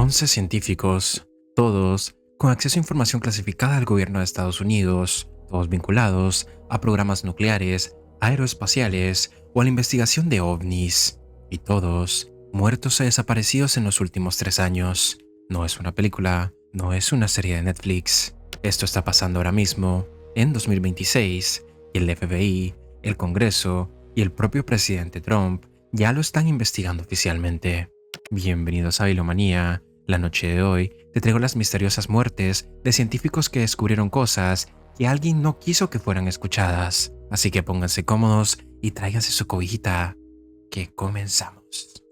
11 científicos, todos con acceso a información clasificada del gobierno de Estados Unidos, todos vinculados a programas nucleares, aeroespaciales o a la investigación de ovnis, y todos muertos o desaparecidos en los últimos 3 años. No es una película, no es una serie de Netflix. Esto está pasando ahora mismo, en 2026, y el FBI, el Congreso y el propio presidente Trump ya lo están investigando oficialmente. Bienvenidos a Bilomanía. La noche de hoy te traigo las misteriosas muertes de científicos que descubrieron cosas que alguien no quiso que fueran escuchadas. Así que pónganse cómodos y tráiganse su cobijita, que comenzamos.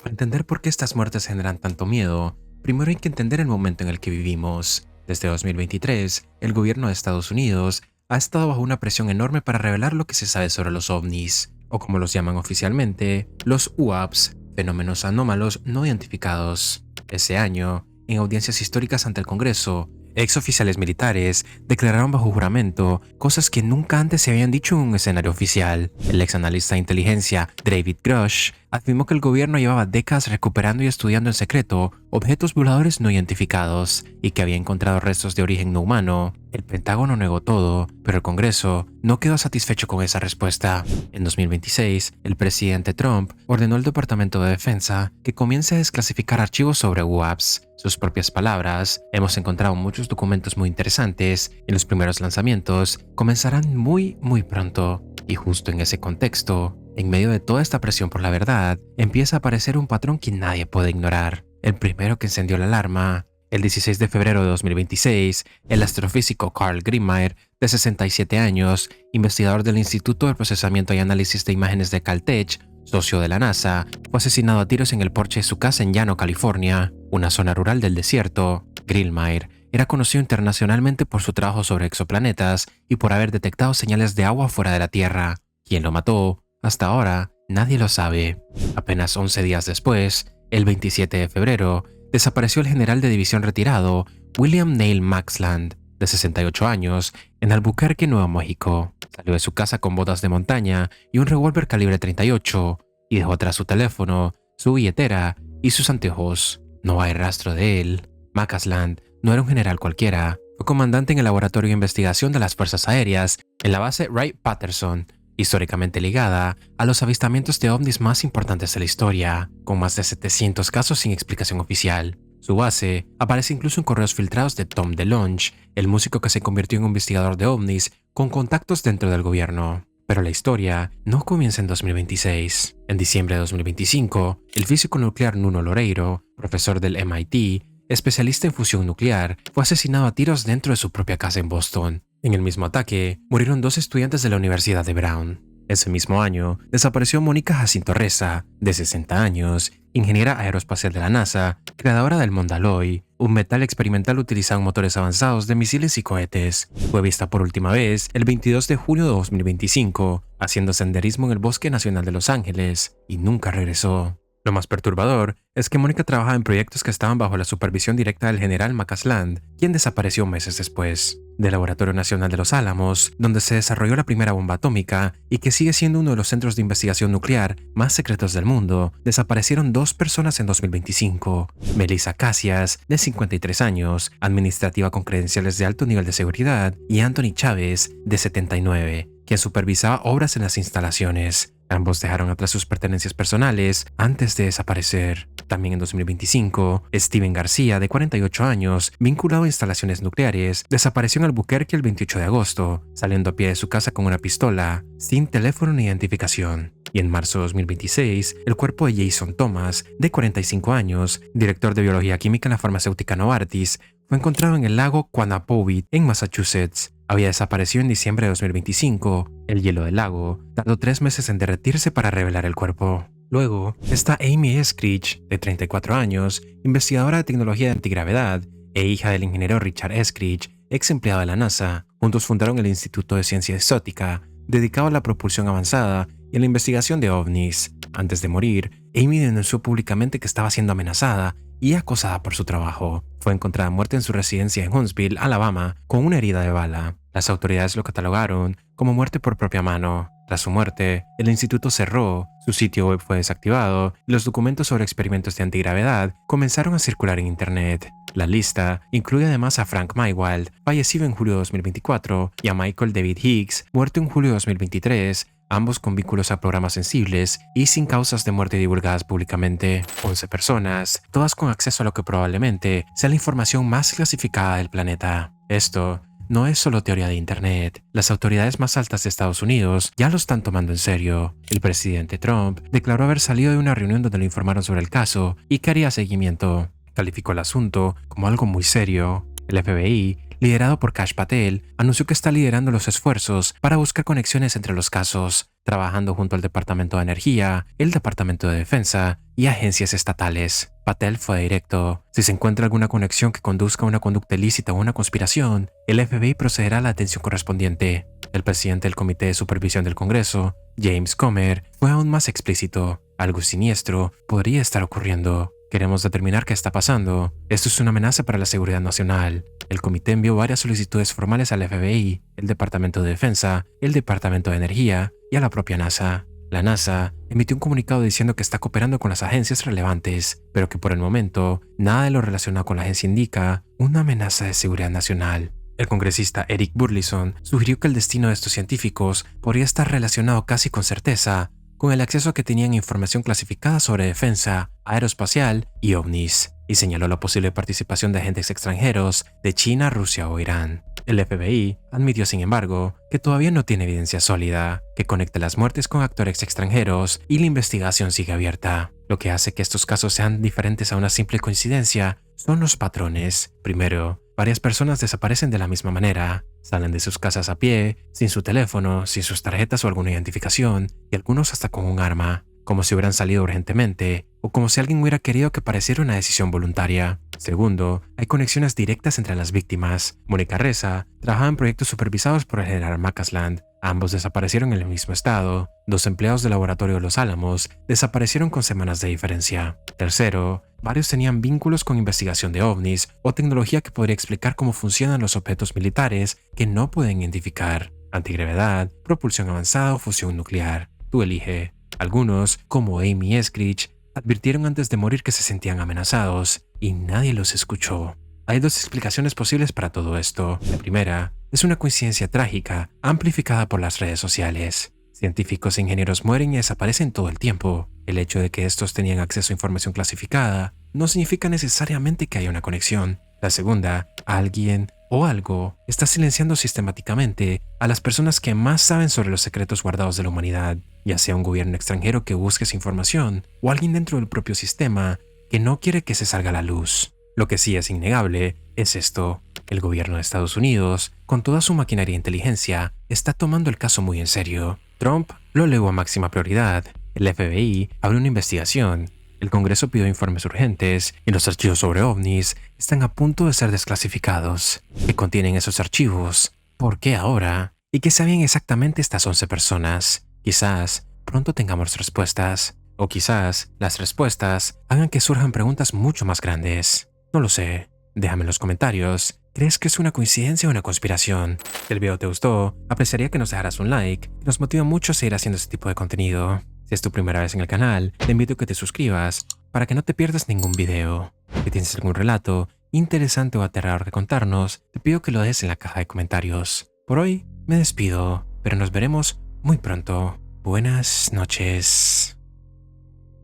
Para entender por qué estas muertes generan tanto miedo, primero hay que entender el momento en el que vivimos. Desde 2023, el gobierno de Estados Unidos ha estado bajo una presión enorme para revelar lo que se sabe sobre los ovnis, o como los llaman oficialmente, los UAPs, fenómenos anómalos no identificados. Ese año, en audiencias históricas ante el Congreso, exoficiales militares declararon bajo juramento cosas que nunca antes se habían dicho en un escenario oficial. El ex analista de inteligencia David Grush afirmó que el gobierno llevaba décadas recuperando y estudiando en secreto objetos voladores no identificados y que había encontrado restos de origen no humano. El Pentágono negó todo, pero el Congreso no quedó satisfecho con esa respuesta. En 2026, el presidente Trump ordenó al Departamento de Defensa que comience a desclasificar archivos sobre UAPs. Sus propias palabras: hemos encontrado muchos documentos muy interesantes y los primeros lanzamientos comenzarán muy pronto. Y justo en ese contexto, en medio de toda esta presión por la verdad, empieza a aparecer un patrón que nadie puede ignorar. El primero que encendió la alarma: el 16 de febrero de 2026, el astrofísico Carl Grimmeyer, de 67 años, investigador del Instituto de Procesamiento y Análisis de Imágenes de Caltech, socio de la NASA, fue asesinado a tiros en el porche de su casa en Llano, California, una zona rural del desierto. Grimmeyer era conocido internacionalmente por su trabajo sobre exoplanetas y por haber detectado señales de agua fuera de la Tierra. ¿Quién lo mató? Hasta ahora, nadie lo sabe. Apenas 11 días después, el 27 de febrero, desapareció el general de división retirado William Neil Maxland, de 68 años, en Albuquerque, Nuevo México. Salió de su casa con botas de montaña y un revólver calibre 38, y dejó atrás su teléfono, su billetera y sus anteojos. No hay rastro de él. Maxland no era un general cualquiera. Fue comandante en el Laboratorio de Investigación de las Fuerzas Aéreas en la base Wright-Patterson, históricamente ligada a los avistamientos de ovnis más importantes de la historia, con más de 700 casos sin explicación oficial. Su base aparece incluso en correos filtrados de Tom DeLonge, el músico que se convirtió en un investigador de ovnis con contactos dentro del gobierno. Pero la historia no comienza en 2026. En diciembre de 2025, el físico nuclear Nuno Loureiro, profesor del MIT, especialista en fusión nuclear, fue asesinado a tiros dentro de su propia casa en Boston. En el mismo ataque, murieron 2 estudiantes de la Universidad de Brown. Ese mismo año, desapareció Mónica Jacinto Reza, de 60 años, ingeniera aeroespacial de la NASA, creadora del Mondaloy, un metal experimental utilizado en motores avanzados de misiles y cohetes. Fue vista por última vez el 22 de junio de 2025, haciendo senderismo en el Bosque Nacional de Los Ángeles, y nunca regresó. Lo más perturbador es que Mónica trabajaba en proyectos que estaban bajo la supervisión directa del general Maxland, quien desapareció meses después. Del Laboratorio Nacional de Los Álamos, donde se desarrolló la primera bomba atómica y que sigue siendo uno de los centros de investigación nuclear más secretos del mundo, desaparecieron 2 personas en 2025. Melissa Cassias, de 53 años, administrativa con credenciales de alto nivel de seguridad, y Anthony Chávez, de 79, quien supervisaba obras en las instalaciones. Ambos dejaron atrás sus pertenencias personales antes de desaparecer. También en 2025, Steven García, de 48 años, vinculado a instalaciones nucleares, desapareció en Albuquerque el 28 de agosto, saliendo a pie de su casa con una pistola, sin teléfono ni identificación. Y en marzo de 2026, el cuerpo de Jason Thomas, de 45 años, director de biología química en la farmacéutica Novartis, fue encontrado en el lago Quannapowitt, en Massachusetts. Había desaparecido en diciembre de 2025. El hielo del lago tardó 3 meses en derretirse para revelar el cuerpo. Luego está Amy Eskridge, de 34 años, investigadora de tecnología de antigravedad e hija del ingeniero Richard Eskridge, ex empleado de la NASA. Juntos fundaron el Instituto de Ciencia Exótica, dedicado a la propulsión avanzada y a la investigación de ovnis. Antes de morir, Amy denunció públicamente que estaba siendo amenazada y acosada por su trabajo. Fue encontrada muerta en su residencia en Huntsville, Alabama, con una herida de bala. Las autoridades lo catalogaron como muerte por propia mano. Tras su muerte, el instituto cerró, su sitio web fue desactivado y los documentos sobre experimentos de antigravedad comenzaron a circular en Internet. La lista incluye además a Frank Mywald, fallecido en julio de 2024, y a Michael David Higgs, muerto en julio de 2023, ambos con vínculos a programas sensibles y sin causas de muerte divulgadas públicamente. 11 personas, todas con acceso a lo que probablemente sea la información más clasificada del planeta. Esto no es solo teoría de Internet. Las autoridades más altas de Estados Unidos ya lo están tomando en serio. El presidente Trump declaró haber salido de una reunión donde le informaron sobre el caso y que haría seguimiento. Calificó el asunto como algo muy serio. El FBI, liderado por Kash Patel, anunció que está liderando los esfuerzos para buscar conexiones entre los casos, trabajando junto al Departamento de Energía, el Departamento de Defensa y agencias estatales. Patel fue directo. Si se encuentra alguna conexión que conduzca a una conducta ilícita o una conspiración, el FBI procederá a la atención correspondiente. El presidente del Comité de Supervisión del Congreso, James Comer, fue aún más explícito. Algo siniestro podría estar ocurriendo. Queremos determinar qué está pasando. Esto es una amenaza para la seguridad nacional. El comité envió varias solicitudes formales al FBI, el Departamento de Defensa, el Departamento de Energía y a la propia NASA. La NASA emitió un comunicado diciendo que está cooperando con las agencias relevantes, pero que por el momento nada de lo relacionado con la agencia indica una amenaza de seguridad nacional. El congresista Eric Burleson sugirió que el destino de estos científicos podría estar relacionado casi con certeza con el acceso que tenían información clasificada sobre defensa, aeroespacial y ovnis, y señaló la posible participación de agentes extranjeros de China, Rusia o Irán. El FBI admitió, sin embargo, que todavía no tiene evidencia sólida que conecte las muertes con actores extranjeros y la investigación sigue abierta. Lo que hace que estos casos sean diferentes a una simple coincidencia son los patrones. Primero, varias personas desaparecen de la misma manera. Salen de sus casas a pie, sin su teléfono, sin sus tarjetas o alguna identificación, y algunos hasta con un arma, como si hubieran salido urgentemente, o como si alguien hubiera querido que pareciera una decisión voluntaria. Segundo, hay conexiones directas entre las víctimas. Mónica Reza trabajaba en proyectos supervisados por el general McCasland. Ambos desaparecieron en el mismo estado. 2 empleados del laboratorio de Los Álamos desaparecieron con semanas de diferencia. Tercero, varios tenían vínculos con investigación de ovnis o tecnología que podría explicar cómo funcionan los objetos militares que no pueden identificar. Antigravedad, propulsión avanzada o fusión nuclear. Tú elige. Algunos, como Amy Eskridge, advirtieron antes de morir que se sentían amenazados y nadie los escuchó. Hay 2 explicaciones posibles para todo esto. La primera es una coincidencia trágica amplificada por las redes sociales. Científicos e ingenieros mueren y desaparecen todo el tiempo. El hecho de que estos tenían acceso a información clasificada no significa necesariamente que haya una conexión. La segunda, alguien o algo está silenciando sistemáticamente a las personas que más saben sobre los secretos guardados de la humanidad, ya sea un gobierno extranjero que busque esa información o alguien dentro del propio sistema que no quiere que se salga a la luz. Lo que sí es innegable es esto: el gobierno de Estados Unidos, con toda su maquinaria de inteligencia, está tomando el caso muy en serio. Trump lo elevó a máxima prioridad. El FBI abrió una investigación. El Congreso pidió informes urgentes y los archivos sobre ovnis están a punto de ser desclasificados. ¿Qué contienen esos archivos? ¿Por qué ahora? ¿Y qué sabían exactamente estas 11 personas? Quizás pronto tengamos respuestas. O quizás las respuestas hagan que surjan preguntas mucho más grandes. No lo sé. Déjame en los comentarios. ¿Crees que es una coincidencia o una conspiración? Si el video te gustó, apreciaría que nos dejaras un like, que nos motiva mucho a seguir haciendo este tipo de contenido. Si es tu primera vez en el canal, te invito a que te suscribas para que no te pierdas ningún video. Si tienes algún relato interesante o aterrador que contarnos, te pido que lo dejes en la caja de comentarios. Por hoy me despido, pero nos veremos muy pronto. Buenas noches.